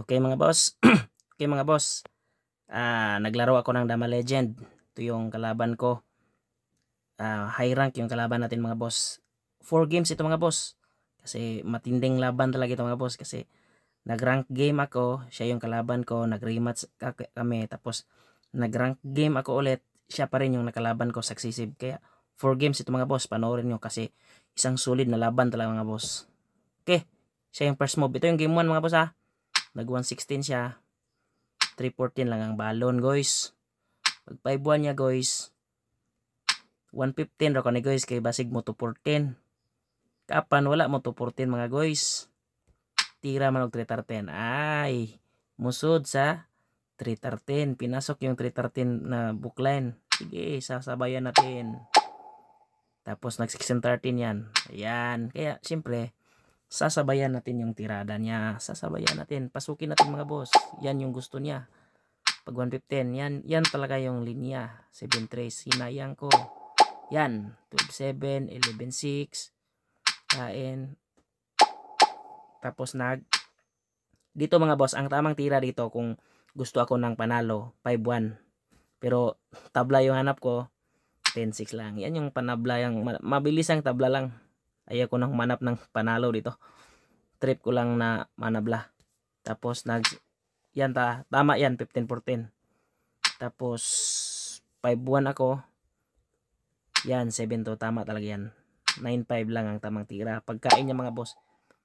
Okay mga boss. Okay mga boss. Naglaro ako ng Dama Legend. Ito yung kalaban ko. High rank yung kalaban natin mga boss. 4 games ito mga boss. Kasi matinding laban talaga ito mga boss. Kasi nag-rank game ako. Siya yung kalaban ko. Nag-rematch kami. Tapos nag-rank game ako ulit. Siya pa rin yung nakalaban ko successive. Kaya 4 games ito mga boss. Panoorin nyo kasi isang solid na laban talaga mga boss. Okay. Siya yung first move. Ito yung game 1 mga boss ha. Nag 116 siya. 314 lang ang balon guys. Pag 5-1 niya guys. 115 ra ni guys kay basig mo 214. Kapan wala mo 214 mga guys. Tira man og 313. Ay, musod sa 313. Pinasok yung 313 na bookline. Sige, sasabayan natin. Tapos nag 1613 yan. Ayan. Kaya siyempre sasabayan natin yung tirada niya. Sasabayan natin. Pasukin natin mga boss. Yan yung gusto niya. Pag 115, yan talaga yung linya. 7-3, sinayang ko. Yan, 12-7, 11-6. Kain. Tapos dito mga boss, ang tamang tira dito kung gusto ako ng panalo, 5-1. Pero tabla yung hanap ko, 10-6 lang. Yan yung panabla, yung mabilis ang tabla lang. Ayaw ko nang manap ng panalo dito. Trip ko lang na manabla. Tapos yan tama yan, 15-14. Tapos 5-1 ako. Yan, 7-2. Tama talaga yan. 9-5 lang ang tamang tira. Pagkain niya mga boss.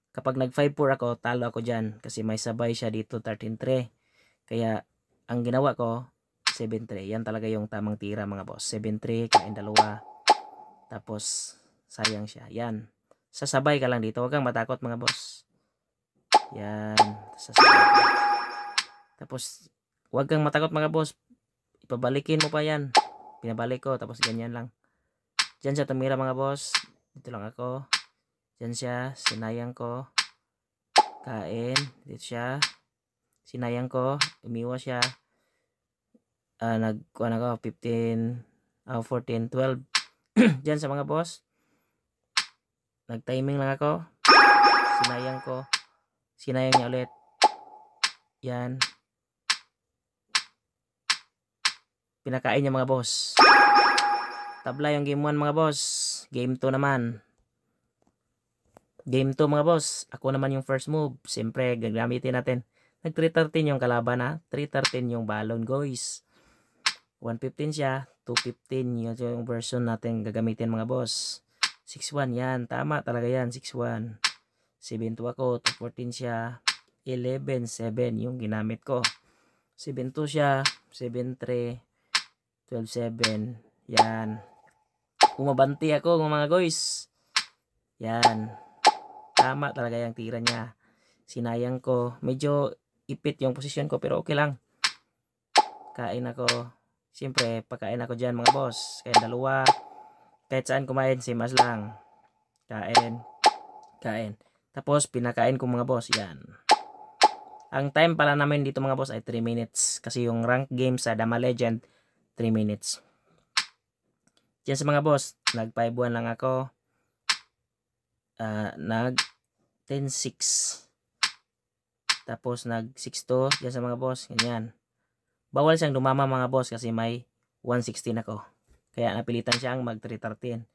Kapag nag 5-4 ako, talo ako dyan. Kasi may sabay siya dito, 13-3. Kaya, ang ginawa ko, 7-3. Yan talaga yung tamang tira mga boss. 7-3, kain dalawa. Tapos, sayang siya. Yan. Sasabay ka lang dito. Huwag kang matakot mga boss. Yan. Sasabay ka. Tapos, huwag kang matakot mga boss. Ipabalikin mo pa yan. Pinabalik ko. Tapos, ganyan lang. Diyan siya tumira mga boss. Dito lang ako. Diyan siya. Sinayang ko. Kain. Dito siya. Sinayang ko. Umiwas siya. Nagkuhan ako. 15. 14. 12. Diyan sa mga boss. Nag-timing lang ako. Sinayang ko. Sinayang niya ulit. Yan. Pinakain niya mga boss. Tabla yung game 1 mga boss. Game 2 naman. Game 2 mga boss. Ako naman yung first move. Siyempre, gagamitin natin. Nag 313 yung kalaban ha. 313 yung balon guys. 115 siya. 215 yung version natin gagamitin mga boss. 6-1 yan. Tama talaga yan. 6-1. 7-2 ako. 214 siya. 11-7 yung ginamit ko. 7-2 siya. 7-3. 12-7. Yan. Umabanti ako mga guys. Yan. Tama talaga yung tira niya. Sinayang ko. Medyo ipit yung posisyon ko pero okay lang. Kain ako. Siyempre, pagkain ako dyan mga boss. Kain dalawa. Kahit saan kumain, simas lang. Kain. Kain. Tapos, pinakain ko mga boss. Yan. Ang time pala namin dito mga boss ay 3 minutes. Kasi yung rank game sa Dama Legend, 3 minutes. Diyan sa mga boss, nag 5-1 lang ako. Nag 10-6. Tapos nag 6-2 diyan sa mga boss. Ganyan. Bawal siyang dumama mga boss kasi may 116 ako. Kaya napilitan siyang mag 313.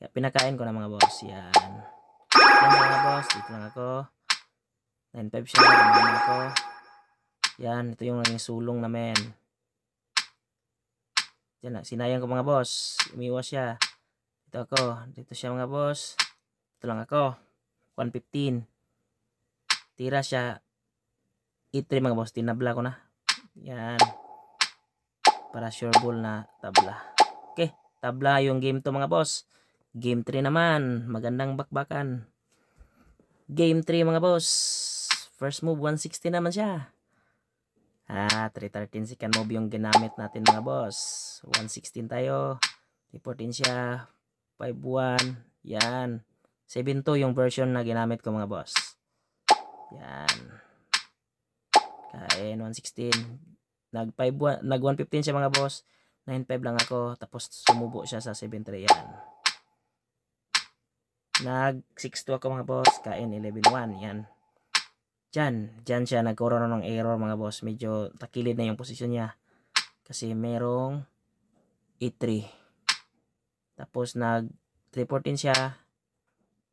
Kaya pinakain ko na mga boss. Yan. Yan mga boss. Dito lang ako. 9-5 siya. Dumama ako. Yan. Ito yung naging sulong namin. Yan, sinayang ko mga boss. Umiwas siya. Dito ako. Dito siya mga boss. Dito lang ako. 115. Tira siya. 8-3 mga boss. Tinabla ko na. Yan. Para sure ball na tabla. Okay. Tabla yung game 2 mga boss. Game 3 naman. Magandang bakbakan. Game 3 mga boss. First move 160 naman siya. 313 second move yung ginamit natin mga boss. 116 tayo. 314 siya. 5-1. Yan. 7-2 yung version na ginamit ko mga boss. Yan. Kain 116. Nag 115 siya mga boss. 9-5 lang ako. Tapos sumubo siya sa 7-3 yan. Nag 6-2 ako mga boss. Kain 11-1. Yan. Diyan siya nagkaroon ng error mga boss. Medyo takilid na yung posisyon niya. Kasi merong E3. Tapos nag 314 siya.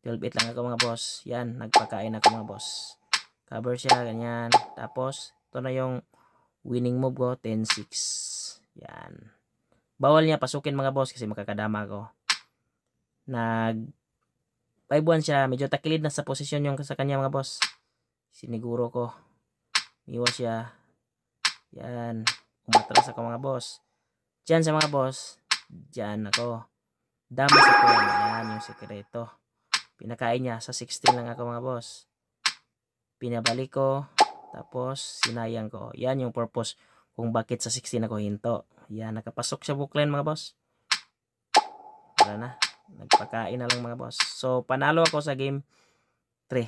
12-8 lang ako mga boss. Yan, nagpakain ako mga boss. Cover siya, ganyan. Tapos, ito na yung winning move ko, 10-6. Yan. Bawal niya pasukin mga boss kasi makakadama ko. Nag 5-1 siya. Medyo takilid na sa posisyon yung sa kanya mga boss. Siniguro ko. Iwas siya. Yan. Umatras ako mga boss. Diyan sa mga boss. Diyan ako. Dama sa 10. Yan yung sekreto. Pinakain niya. Sa 16 lang ako mga boss. Pinabalik ko. Tapos sinayang ko. Yan yung purpose kung bakit sa 16 ako hinto. Yan. Nakapasok siya bookline mga boss. Wala na. Nagpakain na lang mga boss. So panalo ako sa game 3.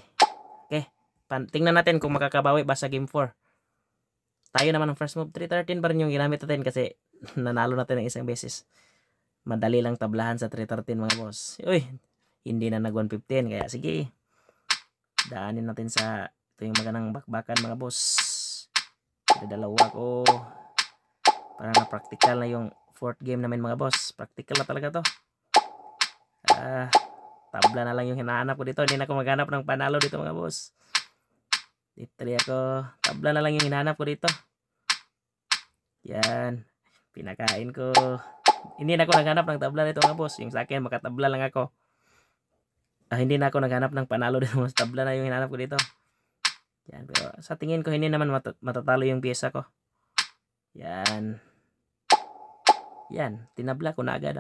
Okay. Tingnan natin kung makakabawi ba sa game 4. Tayo naman ng first move. 313 pa rin yung ginamit natin kasi nanalo natin ng isang beses. Madali lang tablahan sa 313 mga boss. Uy, hindi na nag 115. Kaya sige. Daanin natin sa ito yung magandang bakbakan mga boss. Dalawa ko. Para na practical na yung fourth game namin mga boss. Practical na talaga to. Tabla na lang yung hinahanap ko dito. Hindi na ako maghanap ng panalo dito mga boss. Dito ako. Tabla na lang yung hinahanap ko dito. Yan. Pinakain ko. Hindi na ako naghanap ng tabla dito mga boss. Yung sa akin makatabla lang ako. Hindi na ako naghanap ng panalo dito. Mas tabla na yung hinahanap ko dito. Yan. Pero sa tingin ko hindi naman matatalo yung pyesa ko. Yan. Yan. Tinabla ko na agad.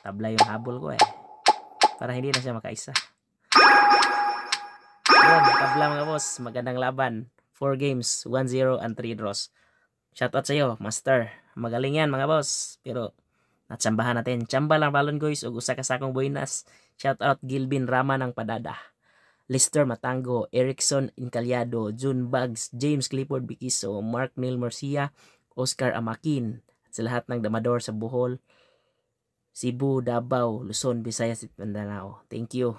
Tabla yung habol ko eh. Para hindi na siya makaisa. Yun, tabla mga boss. Magandang laban. 4 games, 1-0 and 3 draws. Shoutout sa iyo, master. Magaling yan mga boss. Pero natsambahan natin. Tsamba lang balon guys. Ug usa ka sakong buenas. Shoutout Gilbin Rama ng Padada. Lester Matango, Erickson Incalyado, June Bugs, James Clifford Bikiso, Mark Neil Marcia, Oscar Amakin. At sa lahat ng damador sa Bohol, Cebu, Davao, Luzon, Visayas at Mindanao. Thank you.